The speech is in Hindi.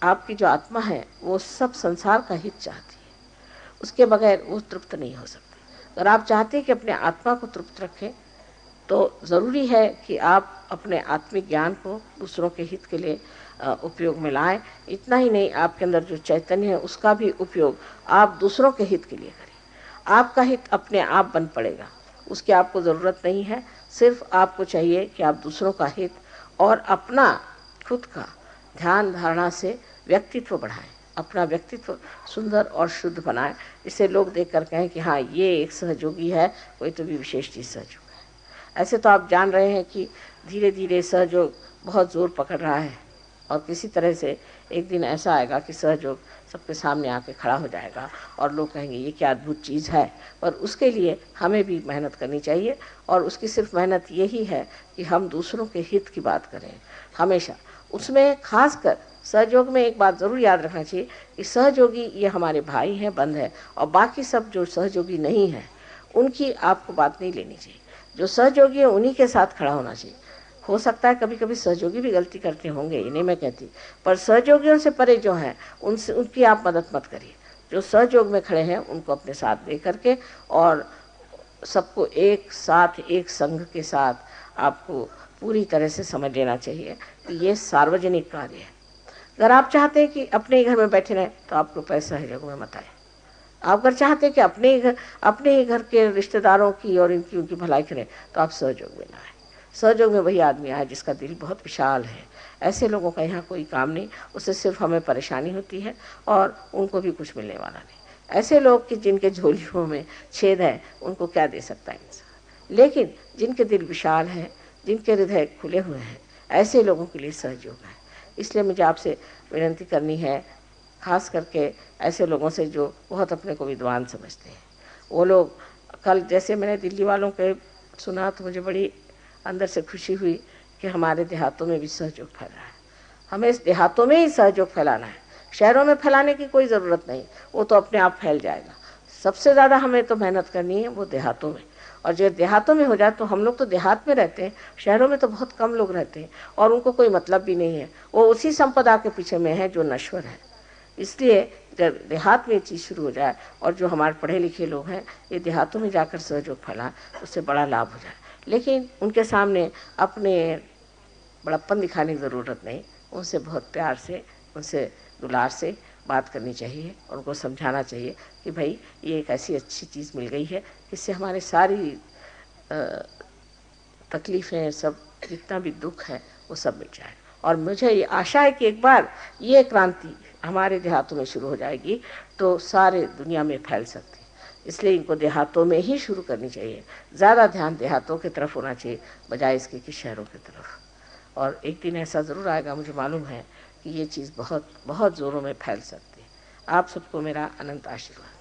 आपकी जो आत्मा है वो सब संसार का हित चाहती है, उसके बगैर वो तृप्त नहीं हो सकती। अगर आप चाहते हैं कि अपने आत्मा को तृप्त रखें तो ज़रूरी है कि आप अपने आत्मिक ज्ञान को दूसरों के हित के लिए उपयोग में लाएं। इतना ही नहीं, आपके अंदर जो चैतन्य है उसका भी उपयोग आप दूसरों के हित के लिए करें। आपका हित अपने आप बन पड़ेगा, उसकी आपको ज़रूरत नहीं है। सिर्फ आपको चाहिए कि आप दूसरों का हित और अपना खुद का ध्यान धारणा से व्यक्तित्व बढ़ाएं, अपना व्यक्तित्व सुंदर और शुद्ध बनाएं। इसे लोग देख कर कहें कि हाँ, ये एक सहयोगी है, कोई तो भी विशेष चीज़ सहयोग है। ऐसे तो आप जान रहे हैं कि धीरे धीरे सहयोग बहुत ज़ोर पकड़ रहा है और किसी तरह से एक दिन ऐसा आएगा कि सहयोग सबके सामने आके खड़ा हो जाएगा और लोग कहेंगे ये क्या अद्भुत चीज़ है। पर उसके लिए हमें भी मेहनत करनी चाहिए और उसकी सिर्फ मेहनत यही है कि हम दूसरों के हित की बात करें हमेशा। उसमें खासकर सहयोग में एक बात ज़रूर याद रखना चाहिए कि सहयोगी ये हमारे भाई हैं, बंद है, और बाकी सब जो सहयोगी नहीं हैं उनकी आपको बात नहीं लेनी चाहिए। जो सहयोगी है उन्हीं के साथ खड़ा होना चाहिए। हो सकता है कभी कभी सहयोगी भी गलती करते होंगे, ये नहीं मैं कहती, पर सहयोगियों से परे जो हैं उनसे उनकी आप मदद मत करिए। जो सहयोग में खड़े हैं उनको अपने साथ ले करके और सबको एक साथ एक संघ के साथ आपको पूरी तरह से समझ लेना चाहिए कि ये सार्वजनिक कार्य है। अगर आप चाहते हैं कि अपने ही घर में बैठे रहें तो आप रुपये सहयोग में मत आए। आप अगर चाहते हैं कि अपने ही घर के रिश्तेदारों की और इनकी उनकी भलाई करें तो आप सहयोग में ना आए। सहयोग में वही आदमी आए जिसका दिल बहुत विशाल है। ऐसे लोगों का यहाँ कोई काम नहीं, उससे सिर्फ हमें परेशानी होती है और उनको भी कुछ मिलने वाला नहीं। ऐसे लोग कि जिनके झोलियों में छेद है उनको क्या दे सकता है इंसान, लेकिन जिनके दिल विशाल हैं, जिनके हृदय खुले हुए हैं, ऐसे लोगों के लिए सहयोग है। इसलिए मुझे आपसे विनती करनी है, खास करके ऐसे लोगों से जो बहुत अपने को विद्वान समझते हैं। वो लोग कल जैसे मैंने दिल्ली वालों के सुना तो मुझे बड़ी अंदर से खुशी हुई कि हमारे देहातों में भी सहयोग फैल रहा है। हमें इस देहातों में ही सहयोग फैलाना है, शहरों में फैलाने की कोई ज़रूरत नहीं, वो तो अपने आप फैल जाएगा। सबसे ज़्यादा हमें तो मेहनत करनी है वो देहातों में, और जो देहातों में हो जाए तो हम लोग तो देहात में रहते हैं, शहरों में तो बहुत कम लोग रहते हैं और उनको कोई मतलब भी नहीं है, वो उसी संपदा के पीछे में है जो नश्वर है। इसलिए जब देहात में ये चीज़ शुरू हो जाए और जो हमारे पढ़े लिखे लोग हैं ये देहातों में जाकर सहयोग फैला तो उससे बड़ा लाभ हो जाए। लेकिन उनके सामने अपने बड़प्पन दिखाने की ज़रूरत नहीं, उनसे बहुत प्यार से, उनसे दुलार से बात करनी चाहिए और उनको समझाना चाहिए कि भाई ये एक ऐसी अच्छी चीज़ मिल गई है, इससे हमारे सारी तकलीफ़ें, सब जितना भी दुख है वो सब मिट जाए। और मुझे ये आशा है कि एक बार ये क्रांति हमारे देहातों में शुरू हो जाएगी तो सारे दुनिया में फैल सकती है। इसलिए इनको देहातों में ही शुरू करनी चाहिए, ज़्यादा ध्यान देहातों की तरफ होना चाहिए बजाय इसके कि शहरों की तरफ। और एक दिन ऐसा ज़रूर आएगा, मुझे मालूम है कि ये चीज़ बहुत बहुत ज़ोरों में फैल सकती है। आप सबको मेरा अनंत आशीर्वाद।